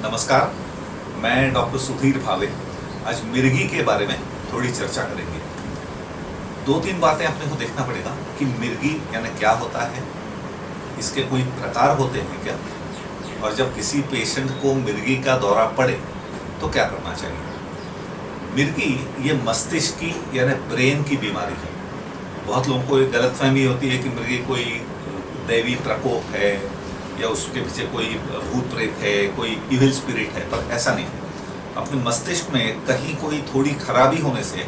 नमस्कार, मैं डॉक्टर सुधीर भावे। आज मिर्गी के बारे में थोड़ी चर्चा करेंगे। दो तीन बातें अपने को देखना पड़ेगा कि मिर्गी यानी क्या होता है, इसके कोई प्रकार होते हैं क्या, और जब किसी पेशेंट को मिर्गी का दौरा पड़े तो क्या करना चाहिए। मिर्गी ये मस्तिष्क की यानी ब्रेन की बीमारी है। बहुत लोगों को एक गलतफहमी होती है कि मिर्गी कोई दैवी प्रकोप है या उसके पीछे कोई भूत प्रेत है, कोई इविल स्पिरिट है, पर ऐसा नहीं है। अपने मस्तिष्क में कहीं कोई थोड़ी खराबी होने से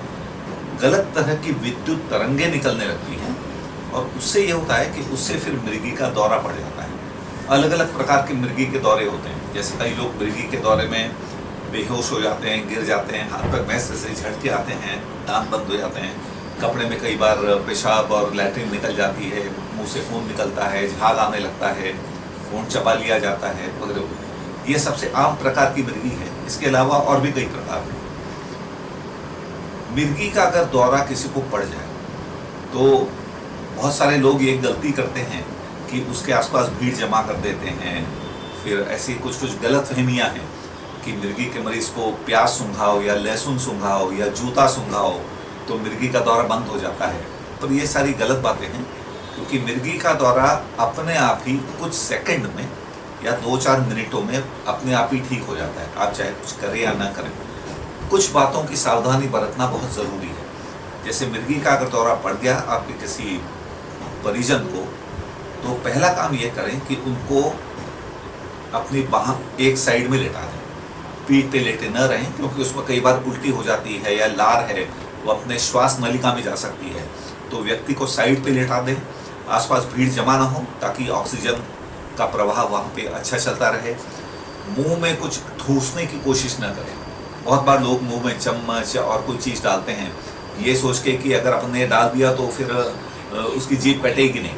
गलत तरह की विद्युत तरंगें निकलने लगती हैं और उससे ये होता है कि उससे फिर मिर्गी का दौरा पड़ जाता है। अलग अलग प्रकार के मिर्गी के दौरे होते हैं। जैसे कई लोग मिर्गी के दौरे में बेहोश हो जाते हैं, गिर जाते हैं, हाथ पैर भैंस से झटके आते हैं, दांत बंद हो जाते हैं, कपड़े में कई बार पेशाब और लैट्रिन निकल जाती है, मुंह से खून निकलता है, झाग आने लगता है, खून चबा लिया जाता है वगैरह। ये सबसे आम प्रकार की मिर्गी है। इसके अलावा और भी कई प्रकार हैं। मिर्गी का अगर दौरा किसी को पड़ जाए तो बहुत सारे लोग ये गलती करते हैं कि उसके आसपास भीड़ जमा कर देते हैं। फिर ऐसी कुछ कुछ गलत फहमियाँ हैं कि मिर्गी के मरीज को प्याज सूंघाओ या लहसुन सूंघाओ या जूता सूंघाओ तो मिर्गी का दौरा बंद हो जाता है। पर ये सारी गलत बातें हैं, क्योंकि मिर्गी का दौरा अपने आप ही कुछ सेकंड में या 2-4 मिनटों में अपने आप ही ठीक हो जाता है, आप चाहे कुछ करें या ना करें। कुछ बातों की सावधानी बरतना बहुत ज़रूरी है। जैसे मिर्गी का अगर दौरा पड़ गया आपके किसी परिजन को, तो पहला काम ये करें कि उनको अपनी बाह एक साइड में लेटा दें। पीठ पे लेटे न रहें, क्योंकि उसमें कई बार उल्टी हो जाती है या लार है, वो अपने श्वास नलिका में जा सकती है। तो व्यक्ति को साइड पे लेटा दें, आसपास भीड़ जमा ना हो, ताकि ऑक्सीजन का प्रवाह वहाँ पे अच्छा चलता रहे। मुंह में कुछ ठूसने की कोशिश ना करें। बहुत बार लोग मुंह में चम्मच और कोई चीज़ डालते हैं ये सोच के कि अगर अपने डाल दिया तो फिर उसकी जीभ कटेगी नहीं,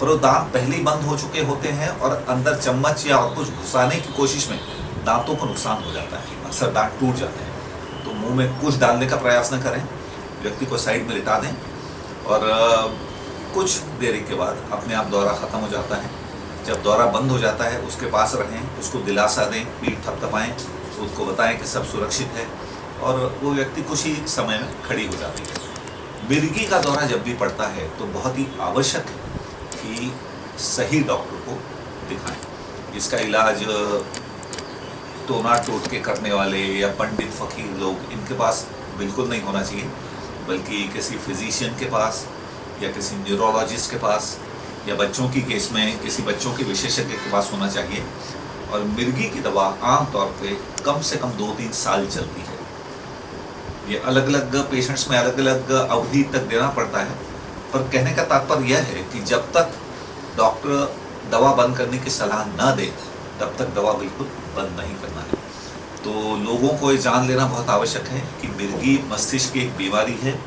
पर वो दांत पहले ही बंद हो चुके होते हैं और अंदर चम्मच या और कुछ घुसाने की कोशिश में दांतों को नुकसान हो जाता है, अक्सर दांत टूट जाते हैं। तो मुंह में कुछ डालने का प्रयास न करें, व्यक्ति को साइड में लिटा दें और कुछ देरी के बाद अपने आप दौरा ख़त्म हो जाता है। जब दौरा बंद हो जाता है उसके पास रहें, उसको दिलासा दें, पीठ थपथपाएं, उसको बताएं कि सब सुरक्षित है और वो व्यक्ति कुछ ही समय में खड़ी हो जाती है। मिर्गी का दौरा जब भी पड़ता है तो बहुत ही आवश्यक है कि सही डॉक्टर को दिखाएं। इसका इलाज टोना टोटके करने वाले या पंडित फकीर लोग, इनके पास बिल्कुल नहीं होना चाहिए, बल्कि किसी फिजिशियन के पास या किसी न्यूरोलॉजिस्ट के पास या बच्चों की केस में किसी बच्चों के विशेषज्ञ के पास होना चाहिए। और मिर्गी की दवा आमतौर पे कम से कम 2-3 साल चलती है। ये अलग अलग पेशेंट्स में अलग अलग अवधि तक देना पड़ता है, पर कहने का तात्पर्य यह है कि जब तक डॉक्टर दवा बंद करने की सलाह न दे तब तक दवा बिल्कुल बंद नहीं करना है। तो लोगों को ये जान लेना बहुत आवश्यक है कि मिर्गी मस्तिष्क की एक बीमारी है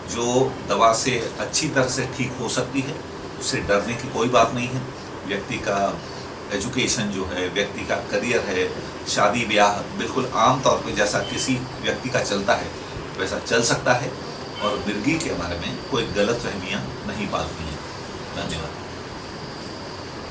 जो दवा से अच्छी तरह से ठीक हो सकती है। उससे डरने की कोई बात नहीं है। व्यक्ति का एजुकेशन जो है, व्यक्ति का करियर है, शादी ब्याह बिल्कुल आम तौर पे जैसा किसी व्यक्ति का चलता है वैसा चल सकता है। और मिर्गी के बारे में कोई गलत फहमियाँ नहीं पालती हैं। धन्यवाद।